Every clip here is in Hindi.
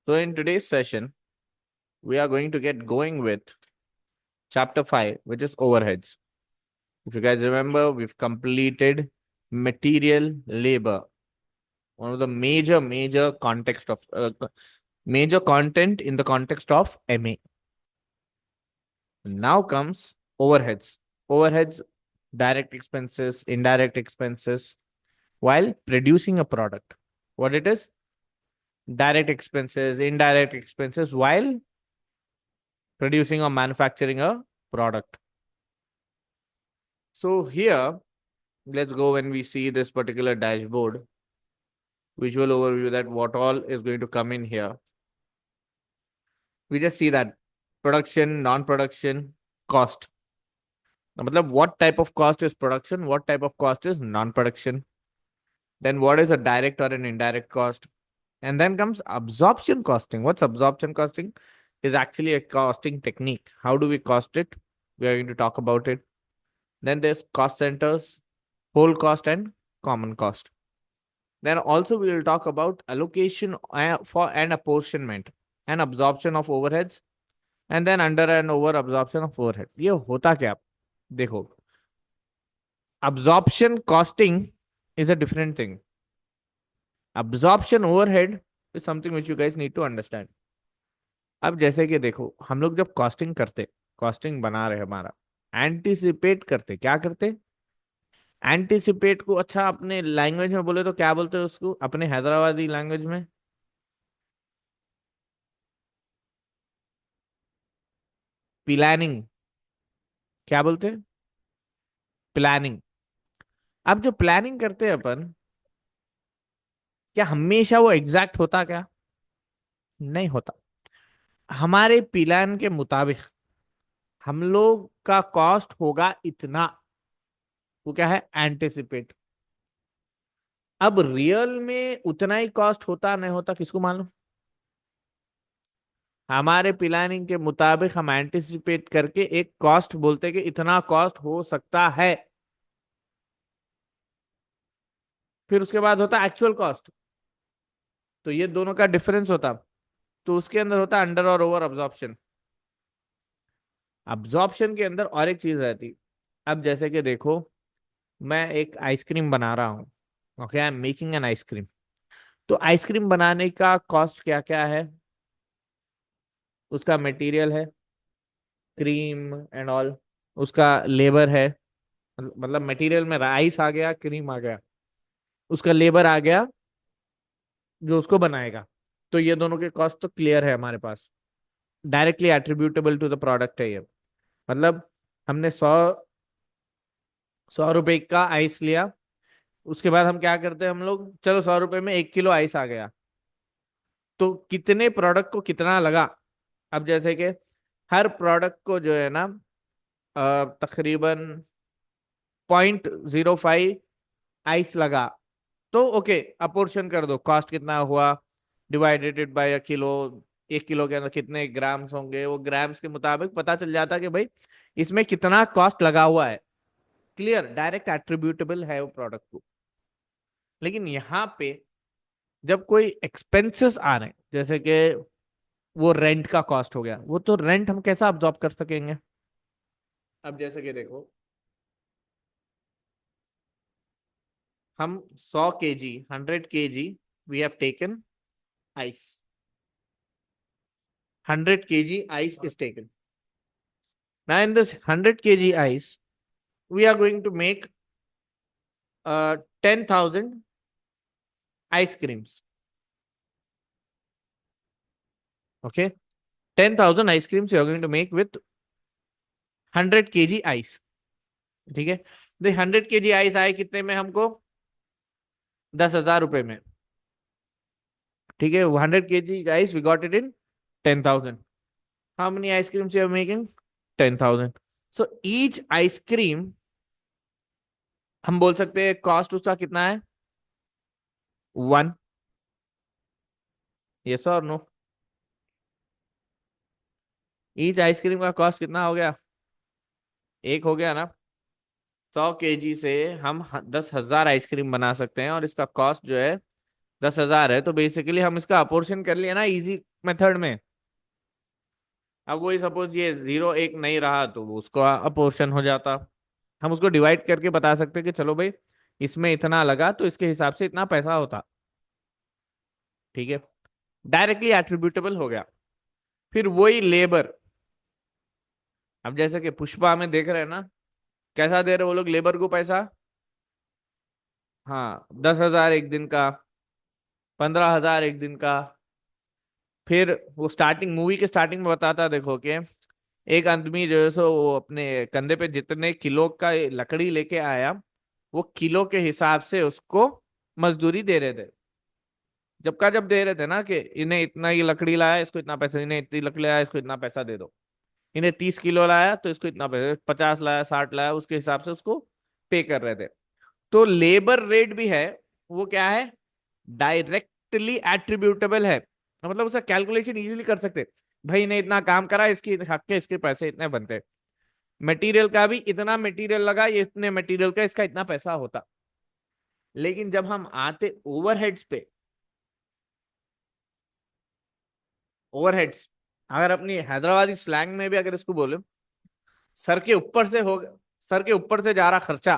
So, in today's session, we are going to get going with chapter 5, which is overheads. If you guys remember, we've completed material labor, one of the major context of major content in the context of MA. Now comes overheads. Overheads, direct expenses, indirect expenses, while producing a product. What it is? Direct expenses, indirect expenses, while producing or manufacturing a product. So here, let's go when we see this particular dashboard, visual overview that what all is going to come in here. We just see that production, non-production, cost. मतलब what type of cost is production, what type of cost is non-production. Then what is a direct or an indirect cost? And then comes absorption costing. What's absorption costing? Is actually a costing technique. How do we cost it? We are going to talk about it. Then there's cost centers, whole cost and common cost. Then also we will talk about allocation for and apportionment and absorption of overheads and then under and over absorption of overhead. ये होता क्या? देखो, absorption costing is a different thing. Absorption overhead is something which you guys need to understand. अब जैसे कि देखो, हम लोग जब कॉस्टिंग करते, कॉस्टिंग बना रहे हमारा, एंटिसिपेट करते, क्या करते? एंटिसिपेट को अच्छा अपने लैंग्वेज में बोले तो क्या बोलते हैं उसको, अपने हैदराबादी लैंग्वेज में? प्लानिंग। क्या बोलते हैं? प्लानिंग। अब जो प्लानिंग करते हैं अपन, क्या हमेशा वो एग्जैक्ट होता क्या? नहीं होता। हमारे प्लान के मुताबिक हम लोग का कॉस्ट होगा इतना, वो क्या है? एंटिसिपेट। अब रियल में उतना ही कॉस्ट होता नहीं होता, किसको मालूम? हमारे प्लानिंग के मुताबिक हम एंटिसिपेट करके एक कॉस्ट बोलते कि इतना कॉस्ट हो सकता है, फिर उसके बाद होता एक्चुअल कॉस्ट। तो ये दोनों का डिफरेंस होता। तो उसके अंदर होता अंडर और ओवर अब्जॉर्प्शन। अब्जॉर्प्शन के अंदर और एक चीज रहती। अब जैसे कि देखो, मैं एक आइसक्रीम बना रहा हूँ। Okay, I am making an ice cream. तो आइसक्रीम बनाने का कॉस्ट क्या क्या है? उसका मटेरियल है, क्रीम एंड ऑल। उसका लेबर है, मतलब मटेरियल में राइस आ गया, क्रीम आ गया, उसका लेबर आ गया जो उसको बनाएगा। तो ये दोनों के कॉस्ट तो क्लियर है हमारे पास, directly attributable to the product है ये। मतलब हमने 100 रुपए का आइस लिया, उसके बाद हम क्या करते हैं, हम लोग चलो 100 रुपए में 1 किलो आइस आ गया, तो कितने प्रोडक्ट को कितना लगा? अब जैसे कि हर प्रोडक्ट को जो है ना, तकरीबन 0.05 आइस लगा, तो ओके, अपोर्शन कर दो, कॉस्ट कितना हुआ divided by a kilo. 1 kilo के अंदर कितने ग्राम्स होंगे, वो ग्राम्स के मुताबिक पता चल जाता कि भाई इसमें कितना कॉस्ट लगा हुआ है। क्लियर, डायरेक्ट एट्रीब्यूटेबल है वो प्रोडक्ट को। लेकिन यहाँ पे जब कोई एक्सपेंसेस आ रहे हैं, जैसे कि वो रेंट का कॉस्ट हो गया, वो तो रेंट हम कैसा अब्जॉर्ब कर सकेंगे? अब जैसे कि देखो, हम 100 kg, 100 kg we have taken ice, 100 kg ice is taken. Now in this 100 kg ice, we are going to make 10,000 ice creams. Okay, 10,000 ice creams you are going to make with 100 kg ice. ठीक है, तो 100 kg ice आए कितने में हमको? 10,000 रुपए में। ठीक है, 100 kg ice we got it in 10,000. How many ice creams you are making? 10,000. So each ice cream, हम बोल सकते हैं कॉस्ट उसका कितना है? 1। यस और नो? ईच आइसक्रीम का कॉस्ट कितना हो गया? 1 हो गया ना? 100 kg से हम 10,000 आइसक्रीम बना सकते हैं और इसका कॉस्ट जो है 10,000 है, तो बेसिकली हम इसका अपोर्शन कर लिया ना इजी मेथड में। अब वही सपोज ये 0 1 नहीं रहा तो वो उसको अपोर्शन हो जाता। हम उसको डिवाइड करके बता सकते कि चलो भाई इसमें इतना लगा तो इसके हिसाब से इतना पैसा होता। ठीक है, डायरेक्टली एट्रीब्यूटेबल हो गया। फिर वही लेबर, अब जैसे कि पुष्पा में देख रहे हैं ना, कैसा दे रहे वो लोग लेबर को पैसा। हाँ, 10,000 एक दिन का, 15,000 एक दिन का। फिर वो स्टार्टिंग मूवी के स्टार्टिंग में बताता, देखो कि एक आदमी जो है सो वो अपने कंधे पे जितने किलो का लकड़ी लेके आया, वो किलो के हिसाब से उसको मजदूरी दे रहे थे। जब दे रहे थे ना कि इन्हें इतना ही लकड़ी लाया इसको इतना पैसा, इन्हें इतनी लकड़ी लाया इसको इतना पैसा दे दो, इन्हें 30 किलो लाया तो इसको इतना पैसा, 50 लाया 60 लाया, उसके हिसाब से उसको पे कर रहे थे। तो लेबर रेट भी है, वो क्या है, डायरेक्टली एट्रीब्यूटेबल है। मतलब उसका कैलकुलेशन इजीली कर सकते, भाई ने इतना काम करा, इसकी हक के इसके पैसे इतने बनते। मटेरियल का भी इतना मटेरियल लगा, ये इतने मटेरियल का इसका इतना पैसा होता। लेकिन जब हम आते ओवरहेड्स पे, ओवरहेड्स अगर अपनी हैदराबादी स्लैंग में भी अगर इसको बोले, सर के ऊपर से हो, सर के ऊपर से जा रहा खर्चा,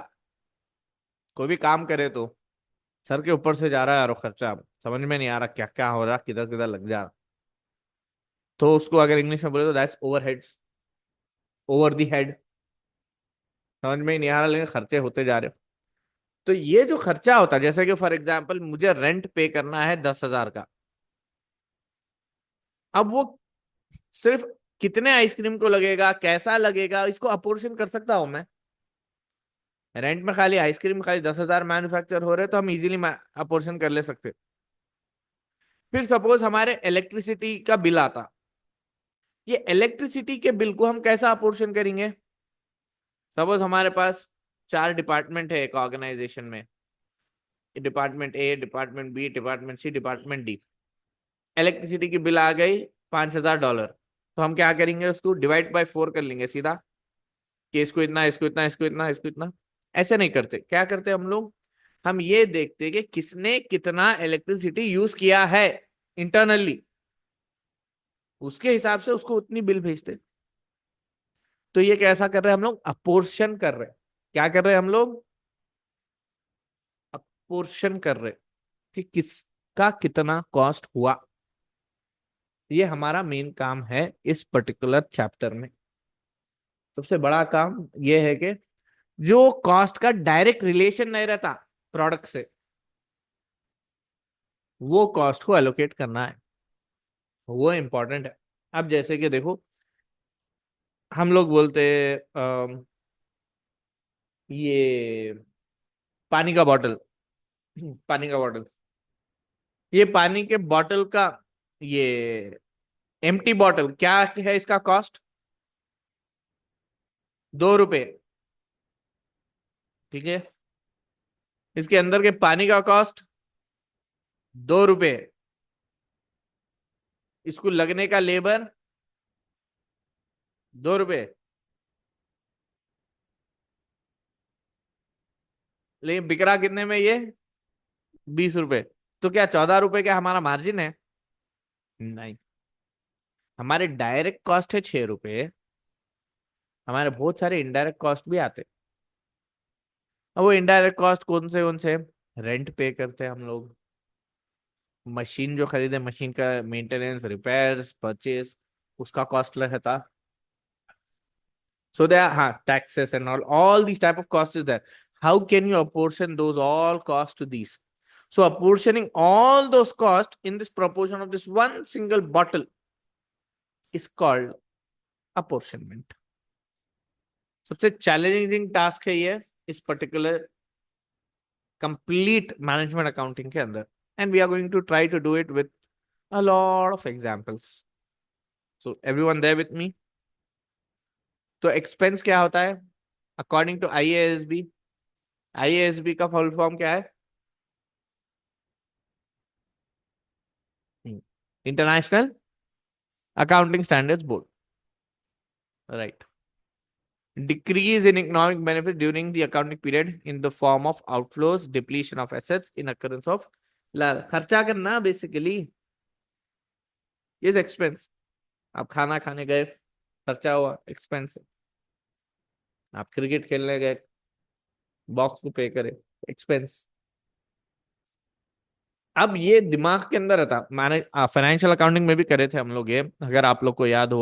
कोई भी काम करे तो सर के ऊपर से जा रहा है और खर्चा समझ में नहीं आ रहा क्या क्या हो रहा, किधर किधर लग जा रहा, तो उसको अगर इंग्लिश में बोले तो that's overheads, over the head. समझ में ही नहीं आ रहा लेकिन खर्चे होते जा रहे हो। तो ये जो खर्चा होता है, जैसे कि फॉर एग्जाम्पल मुझे रेंट पे करना है 10,000 का, अब वो सिर्फ कितने आइसक्रीम को लगेगा, कैसा लगेगा, इसको अपोर्शन कर सकता हूं मैं। रेंट में खाली आइसक्रीम खाली 10,000 मैन्युफैक्चर हो रहे तो हम इजीली अपोर्शन कर ले सकते। फिर सपोज हमारे इलेक्ट्रिसिटी का बिल आता, ये इलेक्ट्रिसिटी के बिल को हम कैसा अपोर्शन करेंगे। सपोज हमारे पास 4 डिपार्टमेंट है एक ऑर्गेनाइजेशन में, department A, department B, department C, department D. Electricity की बिल आ गई $5,000, तो हम क्या करेंगे, उसको डिवाइड बाय 4 कर लेंगे सीधा, कि इसको इतना, इसको इतना, इसको इतना, इसको इतना। ऐसे नहीं करते, क्या करते हम लोग, हम ये देखते कि किसने कितना इलेक्ट्रिसिटी यूज किया है इंटरनली, उसके हिसाब से उसको उतनी बिल भेजते। तो ये कैसा कर रहे हैं हम लोग, अपोर्शन कर रहे हैं। क्या कर रहे हैं हम लोग, अपोर्शन कर रहे हैं कि किसका कितना कॉस्ट हुआ। ये हमारा मेन काम है इस पर्टिकुलर चैप्टर में। सबसे बड़ा काम ये है कि जो कॉस्ट का डायरेक्ट रिलेशन नहीं रहता प्रोडक्ट से, वो कॉस्ट को एलोकेट करना है, वो इंपॉर्टेंट है। अब जैसे कि देखो, हम लोग बोलते ये पानी का बॉटल, पानी का बॉटल, ये पानी के बॉटल का, ये एम्प्टी बॉटल क्या है, इसका कॉस्ट ₹2। ठीक है, इसके अंदर के पानी का कॉस्ट ₹2। इसको लगने का लेबर ₹2, लेकिन बिक रहा कितने में ये, ₹20। तो क्या ₹14 क्या हमारा मार्जिन है, नहीं। हमारे डायरेक्ट कॉस्ट है ₹6, हमारे बहुत सारे इनडायरेक्ट कॉस्ट भी आते। अब वो इनडायरेक्ट कॉस्ट कौन से, रेंट पे करते हैं हम लोग, मशीन जो खरीदे मशीन का मेंटेनेंस, रिपेयर्स, परचेज, उसका कॉस्ट रहता। So there, taxes and all these type of costs is there. How can you apportion those all costs to these? So apportioning all those costs in this proportion of this one single bottle is called apportionment. सबसे चैलेंजिंग टास्क है ये इस पर्टिकुलर कंप्लीट मैनेजमेंट अकाउंटिंग के अंदर, and we are going to try to do it with a lot of examples. So everyone there with me? तो एक्सपेंस क्या होता है अकॉर्डिंग टू आईएएसबी, आईएएसबी का फुल फॉर्म क्या है, international accounting standards board, right. Decrease in economic benefits during the accounting period in the form of outflows, depletion of assets in occurrence of खर्चा करना बेसिकली इज एक्सपेंस। आप खाना खाने गए, खर्चा हुआ, एक्सपेंस है। आप क्रिकेट खेलने गए, बॉक्स को पे करे, एक्सपेंस। अब ये दिमाग के अंदर रहता, मैंने फाइनेंशियल अकाउंटिंग में भी करे थे हम लोग ये, अगर आप लोग को याद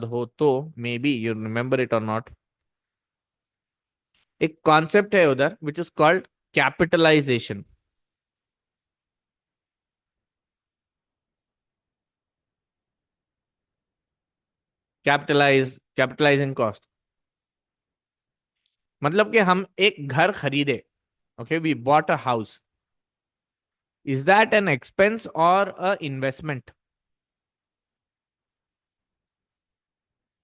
हो तो maybe you remember it or not. एक कॉन्सेप्ट है उधर which is called capitalisation. Capitalising cost, मतलब कि हम एक घर खरीदे, okay, we bought a house, is that an expense or a investment?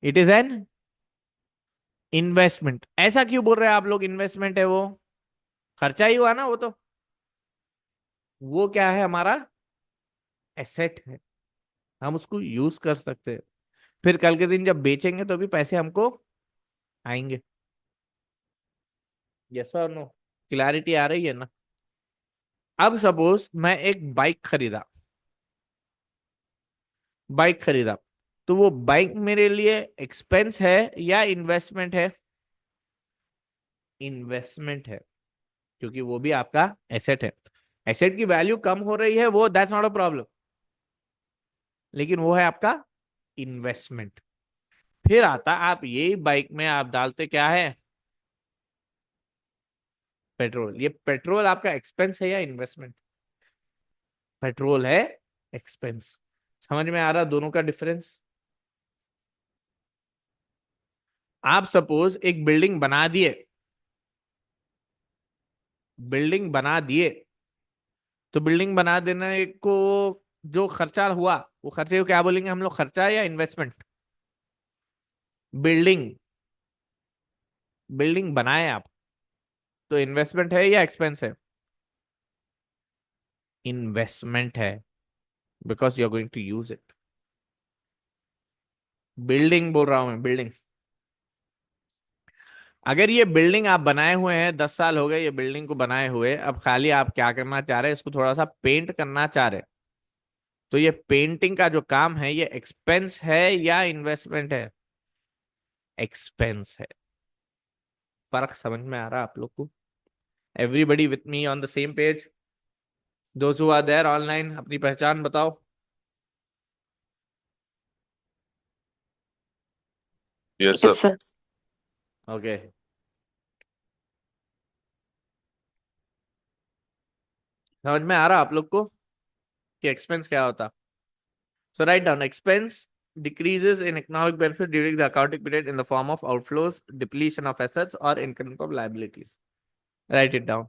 It is an investment. ऐसा क्यों बोल रहे हैं आप लोग इन्वेस्टमेंट है वो? खर्चा ही हुआ ना वो तो। वो क्या है हमारा? एसेट है, हम उसको यूज कर सकते हैं। फिर कल के दिन जब बेचेंगे तो भी पैसे हमको आएंगे। यस और नो? क्लैरिटी आ रही है ना? अब सपोज मैं एक बाइक खरीदा, बाइक खरीदा, तो वो बाइक मेरे लिए एक्सपेंस है या इन्वेस्टमेंट है? इन्वेस्टमेंट है, क्योंकि वो भी आपका एसेट है। एसेट की वैल्यू कम हो रही है, वो दैट्स नॉट अ प्रॉब्लम, लेकिन वो है आपका इन्वेस्टमेंट। फिर आता, आप यही बाइक में आप डालते क्या है? पेट्रोल। ये पेट्रोल आपका एक्सपेंस है या इन्वेस्टमेंट? पेट्रोल है एक्सपेंस। समझ में आ रहा दोनों का डिफरेंस? आप सपोज एक बिल्डिंग बना दिए, बिल्डिंग बना दिए, तो बिल्डिंग बना देने को जो खर्चा हुआ, वो खर्चे को क्या बोलेंगे हम लोग, खर्चा या इन्वेस्टमेंट? बिल्डिंग, बिल्डिंग बनाए आप, तो इन्वेस्टमेंट है या एक्सपेंस है? इन्वेस्टमेंट है, because you are going to use it. Building बोल रहा हूं मैं, बिल्डिंग। अगर ये बिल्डिंग आप बनाए हुए हैं, 10 साल हो गए ये बिल्डिंग को बनाए हुए, अब खाली आप क्या करना चाह रहे हैं, इसको थोड़ा सा पेंट करना चाह रहे हैं, तो ये पेंटिंग का जो काम है ये एक्सपेंस है या इन्वेस्टमेंट है? एक्सपेंस है। फर्क समझ में आ रहा है आप लोग को? Everybody with me on the same page? Those who are there online, अपनी पहचान बताओ। Yes sir. Yes sir. Okay, समझ में आ रहा आप लोग को कि एक्सपेंस क्या होता? So write down expense decreases in economic benefit during the accounting period in the form of outflows, depletion of assets, or income of liabilities. Write it down.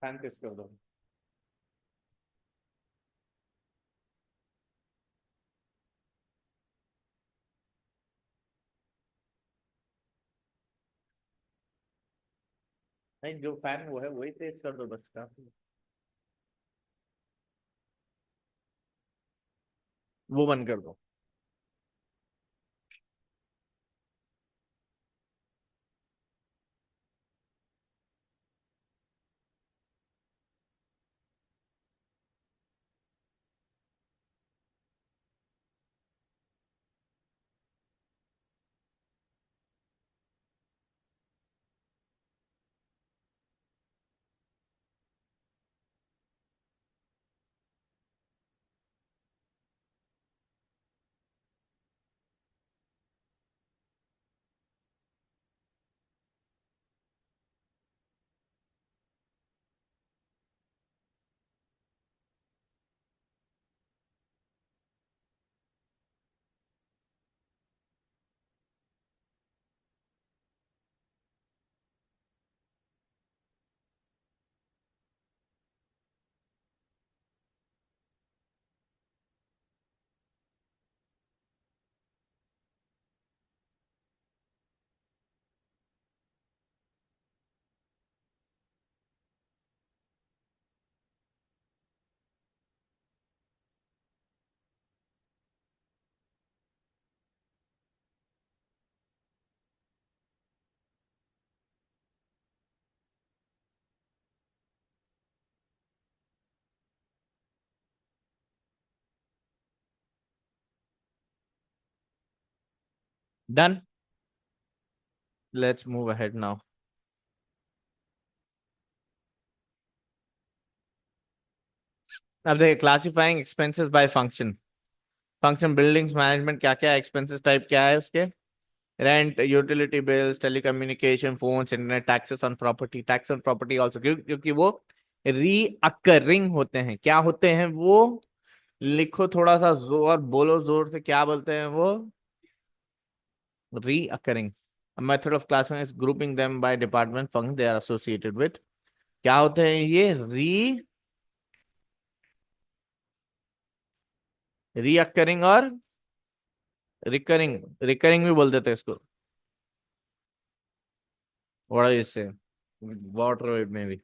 Fan किस कर दो। नहीं, जो फैन वो है वही तेज कर दो बस, काफी। वो बंद कर दो। Done. Let's move ahead now. अब देखिए classifying expenses by function. Function buildings management क्या क्या एक्सपेंसेस टाइप क्या है उसके. Rent, utility bills, telecommunication, phones, internet, taxes on property. Tax on property also, क्योंकि वो रीअकरिंग होते हैं. क्या होते हैं वो? लिखो थोड़ा सा जोर, बोलो जोर से, क्या बोलते हैं वो? Recurring. A method of classifying is grouping them by department function they are associated with. क्या होते हैं ये? रीअकरिंग और रिकरिंग. रिकरिंग भी बोल देते हैं इसको. व्हाट इज से वाटर में भी.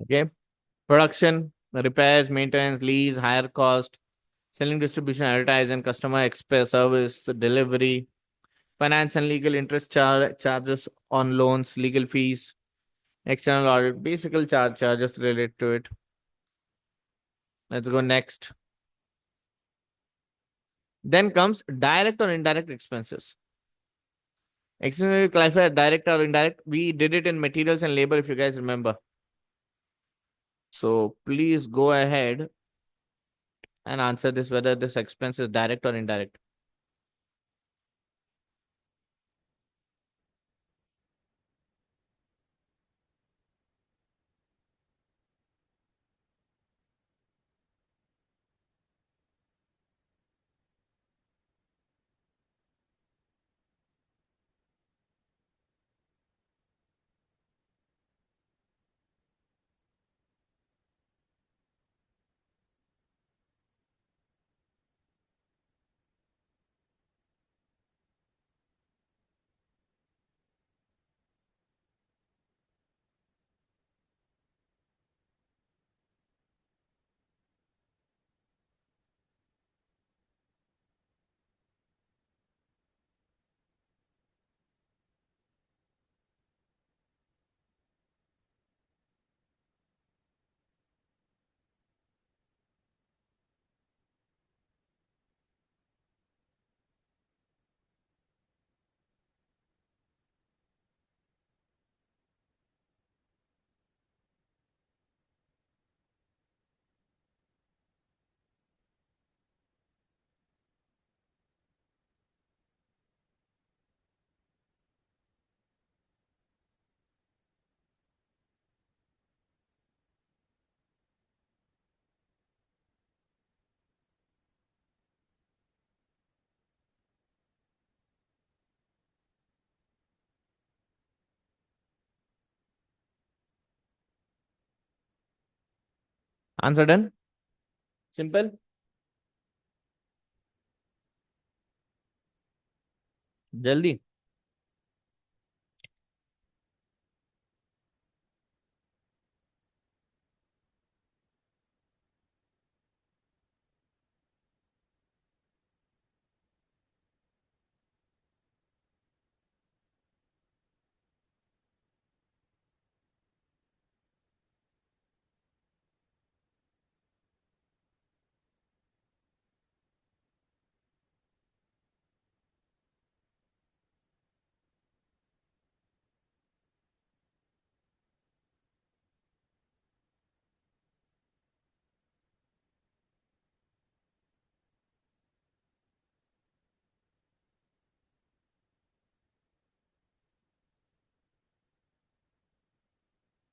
Okay. Production, repairs, maintenance, lease, higher cost, selling, distribution, advertising, customer express service, delivery, finance and legal interest charges on loans, legal fees, external audit, basically charges related to it. Let's go next. Then comes direct or indirect expenses. Externally classify direct or indirect. We did it in materials and labor, if you guys remember. So please go ahead and answer this, whether this expense is direct or indirect. Answer done. Simple. जल्दी.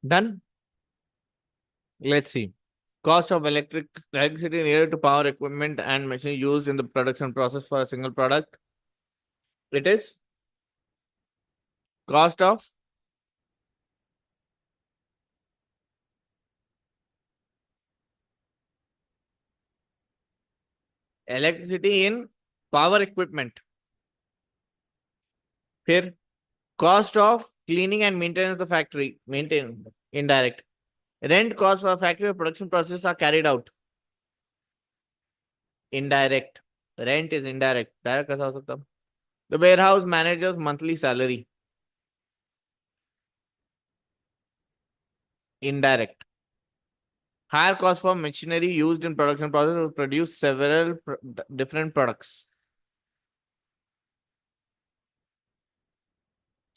Done. Let's see. Cost of electricity needed to power equipment and machine used in the production process for a single product. It is cost of electricity in power equipment. Here, cost of cleaning and maintenance the factory. Maintain indirect. Rent cost for factory or production process are carried out. Indirect. Rent is indirect. Direct कैसा हो सकता है? The warehouse manager's monthly salary. Indirect. Higher cost for machinery used in production process to produce several different products.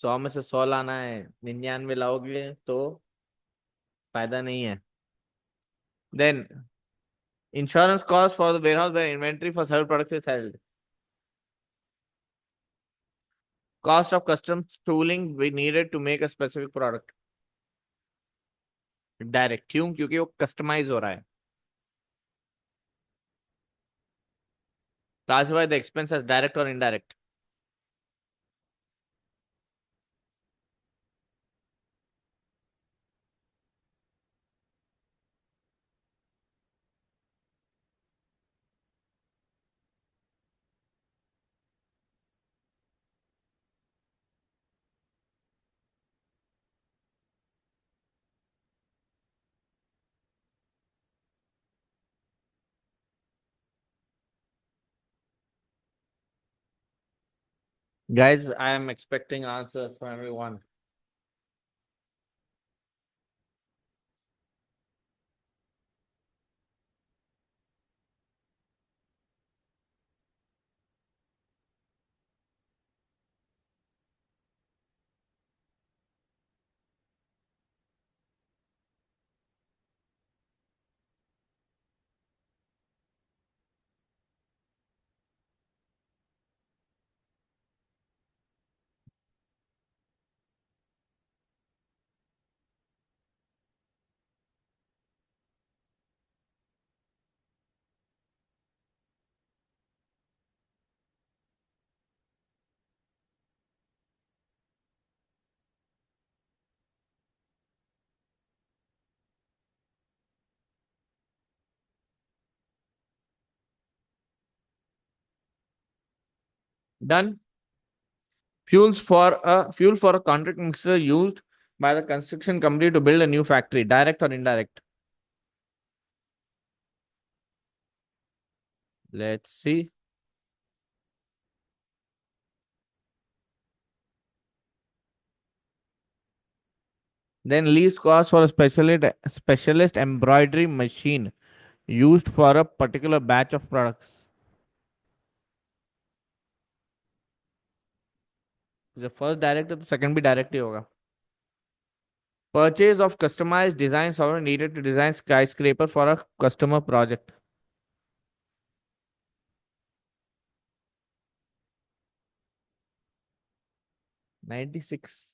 100 में से 100 लाना है, 99 लाओगे तो फायदा नहीं है. Then insurance cost for the warehouse where inventory for several products is held. Cost of custom tooling we needed to make a specific product. Direct. क्यों? क्योंकि वो कस्टमाइज हो रहा है. Classify the expense as direct or indirect. Guys, I am expecting answers from everyone. Done. Fuel for a contract mixer used by the construction company to build a new factory. Direct or indirect? Let's see. Then least cost for a specialist embroidery machine used for a particular batch of products. The first direct है तो second भी direct ही होगा. Purchase of customized design software needed to design skyscraper for a customer project. $96.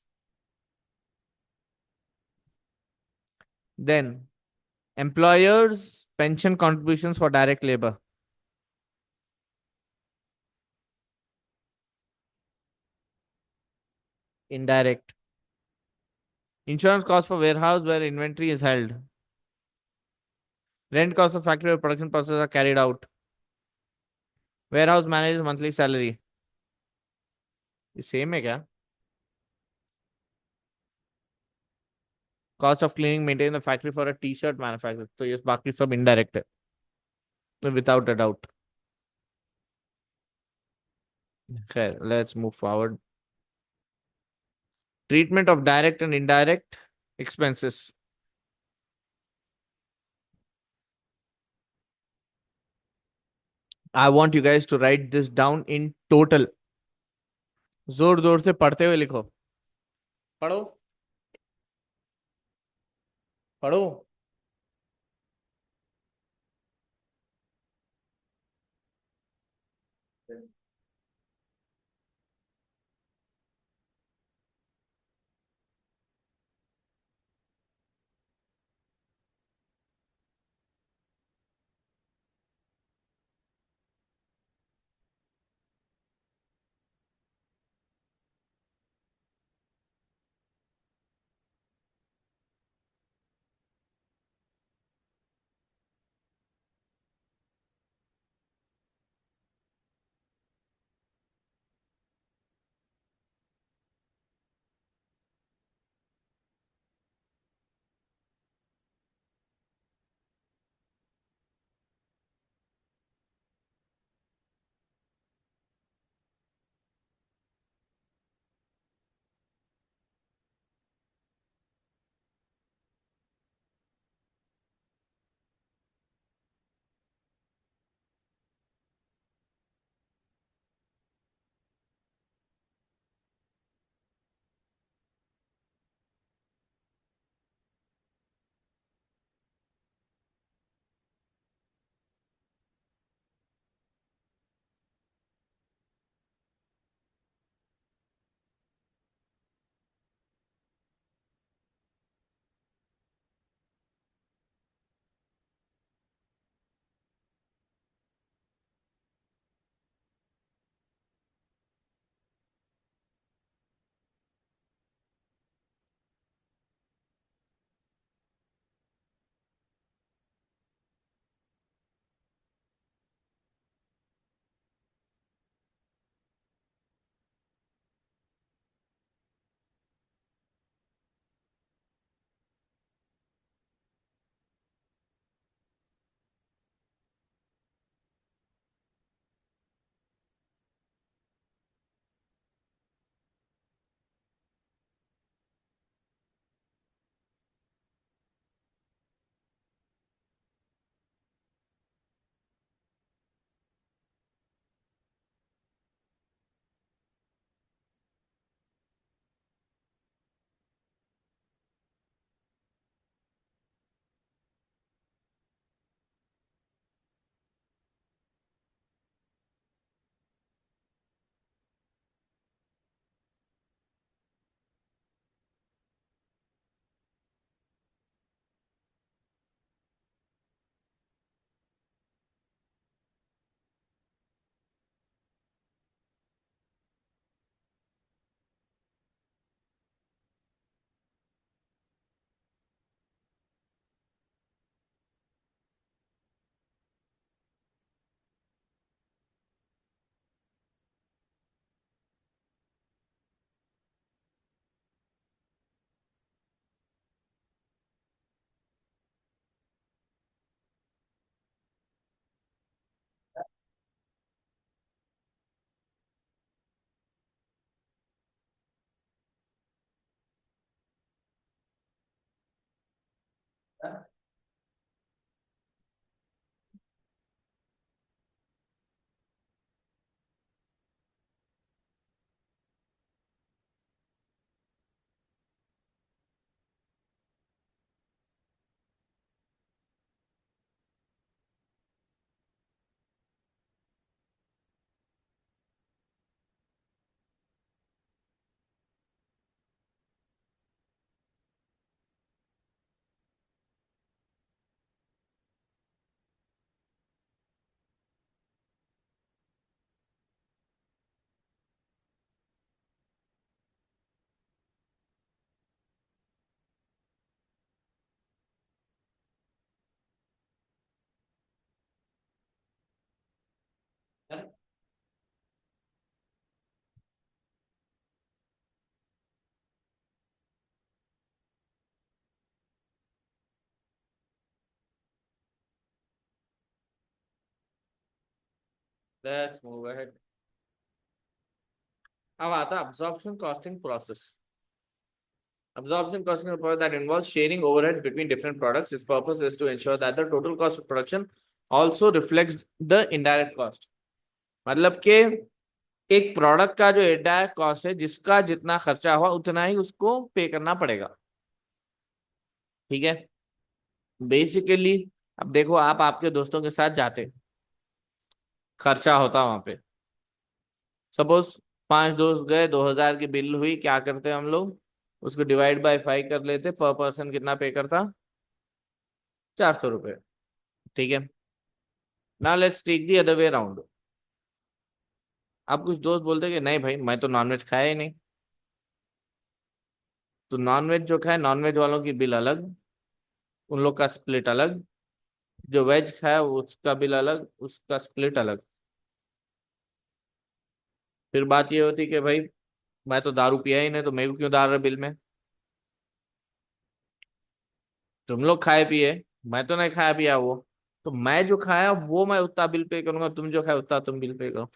Then employers' pension contributions for direct labor. Indirect. Insurance cost for warehouse where inventory is held. Rent cost of factory or production process are carried out. Warehouse manages monthly salary. ये सेम है क्या? Cost of cleaning maintain the factory for a t-shirt manufacturer. तो ये बाकी सब indirect है. Without a doubt. Okay, let's move forward. Treatment of direct and indirect expenses. I want you guys to write this down in total. जोर जोर से पढ़ते हुए लिखो. पढ़ो. पढ़ो. Let's move ahead. अब आता absorption costing process. Absorption costing is a process that involves sharing overhead between different products. Its purpose is to ensure that the total cost of production also reflects the indirect cost. मतलब कि एक प्रोडक्ट का जो इनडायरेक्ट कॉस्ट है, जिसका जितना खर्चा हुआ उतना ही उसको पे करना पड़ेगा। ठीक है। बेसिकली अब देखो, आप आपके दोस्तों के साथ जाते, खर्चा होता वहां पे। सपोज 5 दोस्त गए, 2,000 की बिल हुई, क्या करते हम लोग, उसको डिवाइड बाय 5 कर लेते, पर पर्सन कितना पे करता, 400 रुपये। ठीक है। Now let's take the other way around. अब कुछ दोस्त बोलते कि नहीं भाई, मैं तो नॉनवेज खाया ही नहीं। तो नॉनवेज जो खाए, नॉनवेज वालों की बिल अलग, उन लोग का स्प्लिट अलग। जो वेज खाया उसका बिल अलग, उसका स्प्लिट अलग। फिर बात ये होती कि भाई, मैं तो दारू पिया ही नहीं, तो मैं भी क्यों डाल रहा बिल में। तुम लोग खाए पिए, मैं तो नहीं खाया पिया वो। तो मैं जो खाया वो मैं उतना बिल पे करूंगा, तुम जो खाए उतना तुम बिल पे करो।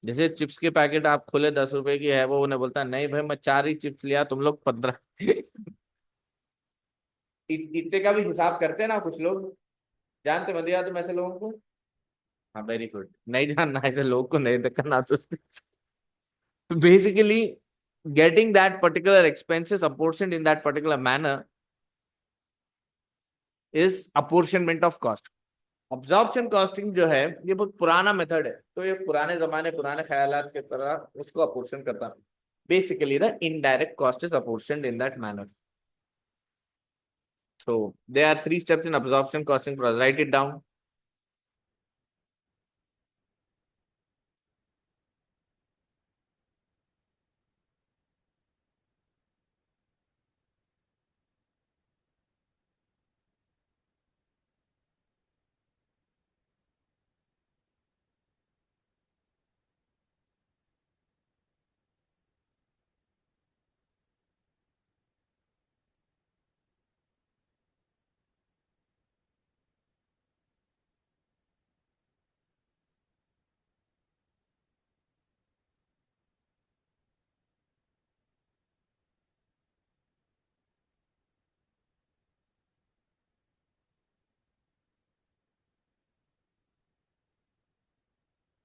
जैसे चिप्स के पैकेट आप खोले, 10 रुपए की है वो, उन्हें बोलता नहीं भाई मैं 4 ही चिप्स लिया, तुम लोग 15। इतने का भी हिसाब करते हैं ना कुछ लोग। जानते मत तुम ऐसे लोगों को। हाँ, वेरी गुड। नहीं जानना ऐसे लोगों को, नहीं करना तो basically getting that particular expenses apportioned in that particular manner is apportionment of cost. Absorption costing जो है, ये बहुत पुराना मेथड है, तो ये पुराने जमाने पुराने ख्यालात के तरह उसको अपोर्शन करता है। Basically the indirect cost is apportioned in that manner. So there are 3 steps in absorption costing process. Write it down.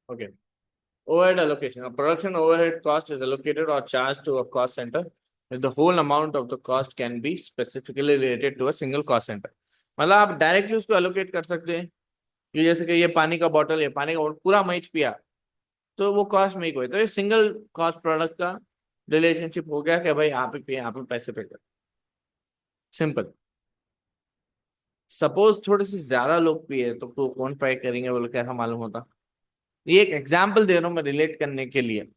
Okay. Overhead allocation. A production overhead cost is allocated or charged to a cost center if the whole amount of the cost can be specifically related to a single cost center. मतलब आप डायरेक्टली उसको एलोकेट कर सकते हैं कि जैसे कि ये पानी का बॉटल है, पानी का बॉटल पूरा मैच पिया, तो वो कॉस्ट में ही कोई, तो ये सिंगल कॉस्ट प्रोडक्ट का रिलेशनशिप हो गया कि भाई आप ही पिए, आप ही पैसे पे कर। सिंपल। सपोज थोड़े से ज्यादा लोग पिए तो कौन पे करेंगे बोले, कैसा मालूम होता। ये एक एग्जाम्पल दे रहा हूँ मैं रिलेट करने के लिए।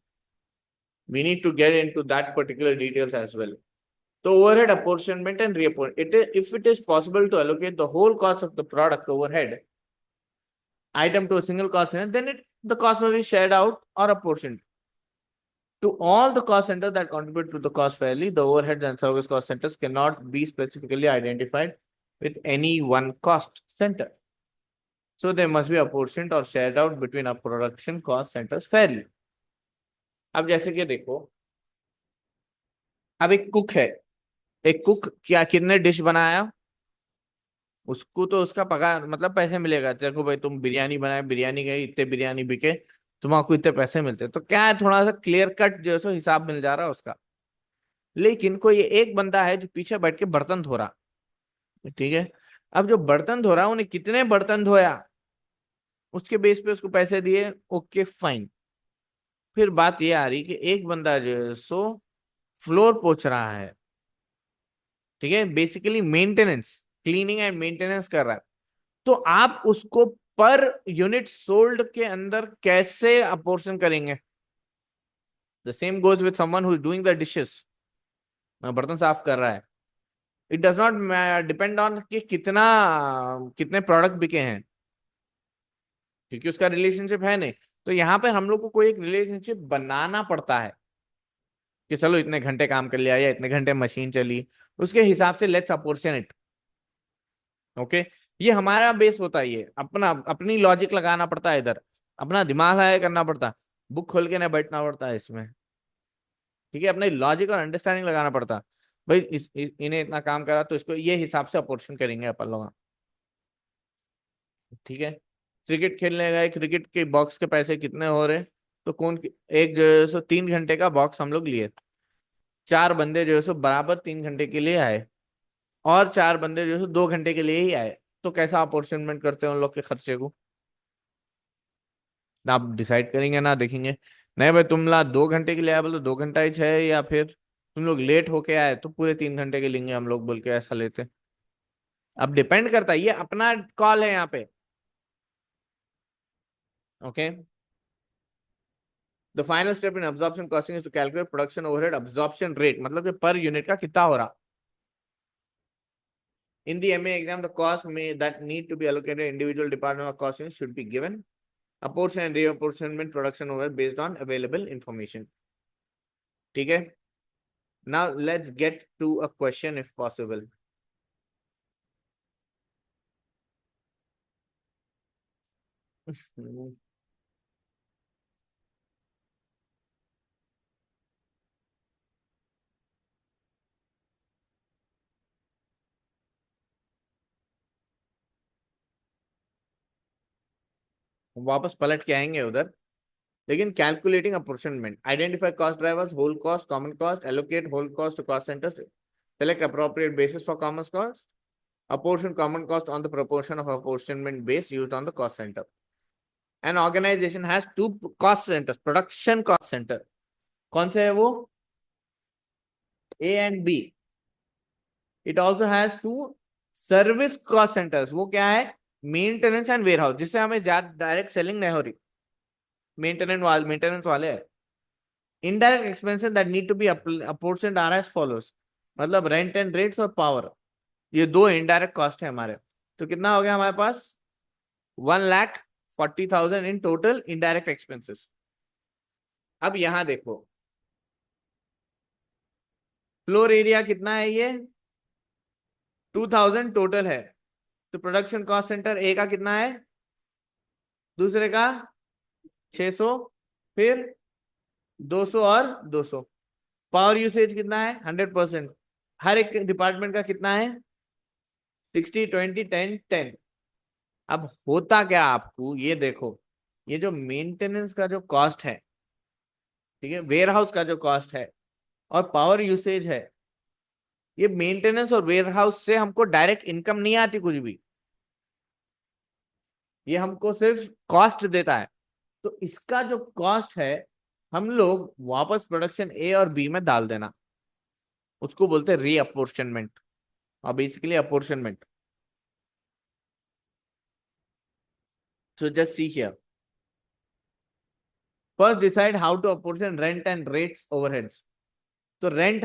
We need to get into that particular details as well. So overhead apportionment and reapportionment. If it is possible to allocate the whole cost of the product overhead item to a single cost center, then the cost will be shared out or apportioned to all the cost centers that contribute to the cost fairly. The overheads and service cost centers cannot be specifically identified with any one cost center. So they must be apportioned or shared out between a production cost centers fairly. अब जैसे कि देखो, अब एक कुक है, एक कुक क्या कितने डिश बनाया, उसको तो उसका पगार मतलब पैसे मिलेगा। देखो भाई, तुम बिरयानी बनाए, बिरयानी गई, इतने बिरयानी बिके, तुम्हारा इतने पैसे मिलते, तो क्या है, थोड़ा सा क्लियर कट जो है सो हिसाब मिल जा रहा है उसका। लेकिन कोई एक बंदा है जो पीछे बैठ के बर्तन धो रहा, ठीक है। अब जो बर्तन धो रहा, उन्हें कितने बर्तन धोया, उसके बेस पे उसको पैसे दिए, ओके फाइन। फिर बात ये आ रही कि एक बंदा जो है सो फ्लोर पोछ रहा है, ठीक है, basically maintenance, cleaning and maintenance कर रहा है। तो आप उसको पर यूनिट सोल्ड के अंदर कैसे अपोर्शन करेंगे। The same goes with someone who is doing the dishes, बर्तन साफ कर रहा है। It does not depend on कि कितना कितने प्रोडक्ट बिके हैं, क्योंकि उसका रिलेशनशिप है नहीं। तो यहाँ पे हम लोग को कोई एक रिलेशनशिप बनाना पड़ता है कि चलो इतने घंटे काम कर लिया या इतने घंटे मशीन चली, उसके हिसाब से लेट्स अपोर्शन इट। ओके। ये हमारा बेस होता है, ये अपना अपनी लॉजिक लगाना पड़ता है इधर, अपना दिमाग लगाया करना पड़ता है, बुक खोल के नहीं बैठना पड़ता है इसमें। ठीक है, अपने लॉजिक और अंडरस्टैंडिंग लगाना पड़ता है। भाई इन्हें इतना काम करा तो इसको ये हिसाब से अपोर्शन करेंगे अपन लोग। ठीक है, क्रिकेट खेलने गए, क्रिकेट के बॉक्स के पैसे कितने हो रहे, तो एक जो है सो 3 घंटे का बॉक्स हम लोग लिए, 4 बंदे जो है सो बराबर 3 घंटे के लिए आए, और 4 बंदे जो है सो 2 घंटे के लिए ही आए, तो कैसा अपोर्शनमेंट करते हैं उन लोग के खर्चे को, ना आप डिसाइड करेंगे ना देखेंगे। नहीं भाई तुम ला 2 घंटे के लिए आए बोलो 2 घंटा ही है, या फिर तुम लोग लेट होके आए तो पूरे 3 घंटे के लेंगे हम लोग बोल के ऐसा लेते। अब डिपेंड करता है, ये अपना कॉल है यहाँ पे। Okay, the final step in absorption costing is to calculate production overhead absorption rate, मतलब कि पर यूनिट का कितना हो रहा। In the MA exam the cost में that need to be allocated individual department of costing should be given apportion and reapportionment production over based on available information. ठीक है, now let's get to a question if possible. वापस पलट के आएंगे उधर, लेकिन calculating apportionment, identify cost drivers, whole cost, common cost, allocate whole cost to cost centres, select appropriate basis for common cost, apportion common cost on the proportion of apportionment base used on the cost center. An organization has two cost centers, production cost center, कौन से है वो, A and B. It also has two service cost centres, वो क्या है, मेंटेनेंस एंड वेयर हाउस, जिससे हमें ज्यादा डायरेक्ट सेलिंग नहीं हो रही, मेंटेनेंस वाले है। Indirect expenses that need to be apportioned are as follows, मतलब रेंट एंड रेट्स और पावर, ये दो इनडायरेक्ट कॉस्ट है हमारे। तो कितना हो गया हमारे पास, 1,40,000 इन टोटल इनडायरेक्ट एक्सपेंसेस। अब यहां देखो फ्लोर एरिया कितना है, ये 2,000 टोटल है, तो प्रोडक्शन कॉस्ट सेंटर ए का कितना है, दूसरे का 600, फिर 200 और 200। पावर यूसेज कितना है, 100%। हर एक डिपार्टमेंट का कितना है, 60, 20, 10, 10। अब होता क्या आपको ये देखो, ये जो मेंटेनेंस का जो कॉस्ट है, ठीक है, वेयर हाउस का जो कॉस्ट है और पावर यूसेज है, ये मेंटेनेंस और वेयर हाउस से हमको डायरेक्ट इनकम नहीं आती कुछ भी, ये हमको सिर्फ कॉस्ट देता है। तो इसका जो कॉस्ट है हम लोग वापस प्रोडक्शन ए और बी में डाल देना, उसको बोलते हैं रीअपोर्शनमेंट, और basically apportionment. So just see here, first decide how to apportion rent and rates overheads. तो रेंट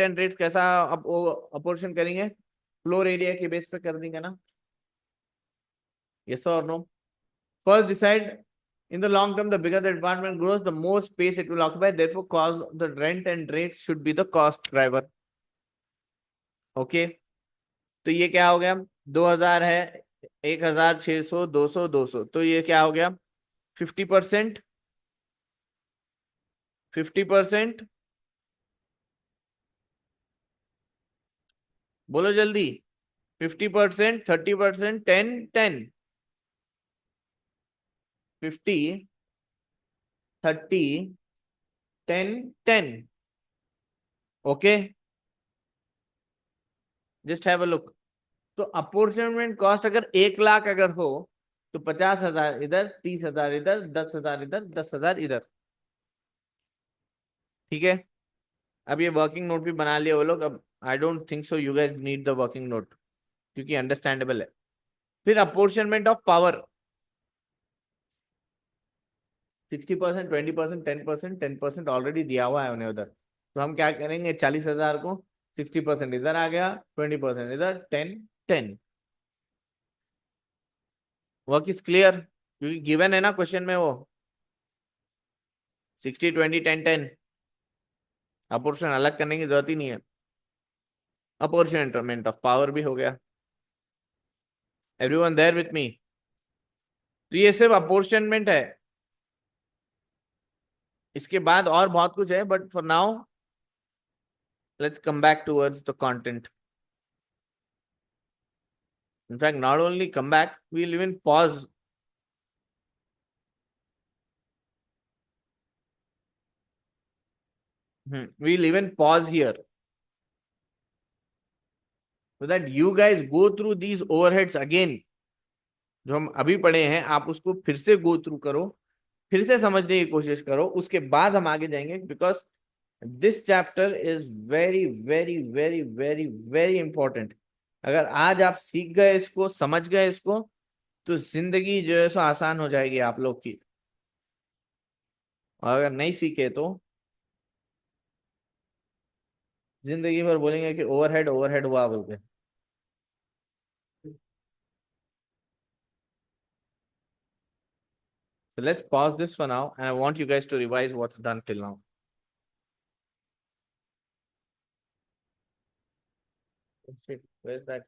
एंड रेट्स कैसा अपोर्शन करेंगे, फ्लोर एरिया के बेस पे कर देंगे ना, यस और no. First decide, in the long term the bigger the department grows the more space it will occupy, therefore cause the rent and rates should be the cost driver. Okay, तो ये क्या हो गया, 2,000 है, 1,600, 200, 200, तो ये क्या हो गया, 50%, 50%, बोलो जल्दी, 50%, 30%, 10, 10, 50, 30, 10, 10। Okay, just have a look. तो अपोर्शनमेंट कॉस्ट अगर 1 लाख अगर हो, तो 50,000 इधर, 30,000 इधर, 10,000 इधर, 10,000 इधर। ठीक है, अब ये वर्किंग नोट भी बना लिया वो लोग। अब I don't think so you guys need the working note, क्योंकि अंडरस्टैंडेबल है। फिर अपोर्शनमेंट ऑफ पावर, 60%, 20%, 10%, 10% ऑलरेडी दिया हुआ है उन्हें उधर। तो हम क्या करेंगे, 40,000 को 60% इधर आ गया, 20% इधर, 10, 10। वर्क इज क्लियर, क्योंकि गिवन है ना क्वेश्चन में वो 60, 20, 10, 10। अपोर्शन अलग करने की जरूरत ही नहीं है, अपॉर्चुनिटी ऑफ पावर भी हो गया। Everyone there with me? तो ये सिर्फ अपोर्शनमेंट है, इसके बाद और बहुत कुछ है, but for now let's come back towards the content. In fact, not only come back, we'll even pause. We'll even pause here so that you guys go through these overheads again. जो हम अभी पढ़े हैं आप उसको फिर से गो थ्रू करो, फिर से समझने की कोशिश करो, उसके बाद हम आगे जाएंगे. Because this chapter is very very very very very important. अगर आज आप सीख गए इसको, समझ गए इसको, तो जिंदगी जो है सो आसान हो जाएगी आप लोग की. और अगर नहीं सीखे तो जिंदगी भर बोलेंगे कि ओवरहेड ओवरहेड हुआ बोल के. So let's pause this for now, and I want you guys to revise what's done till now. Oh shit, where's that?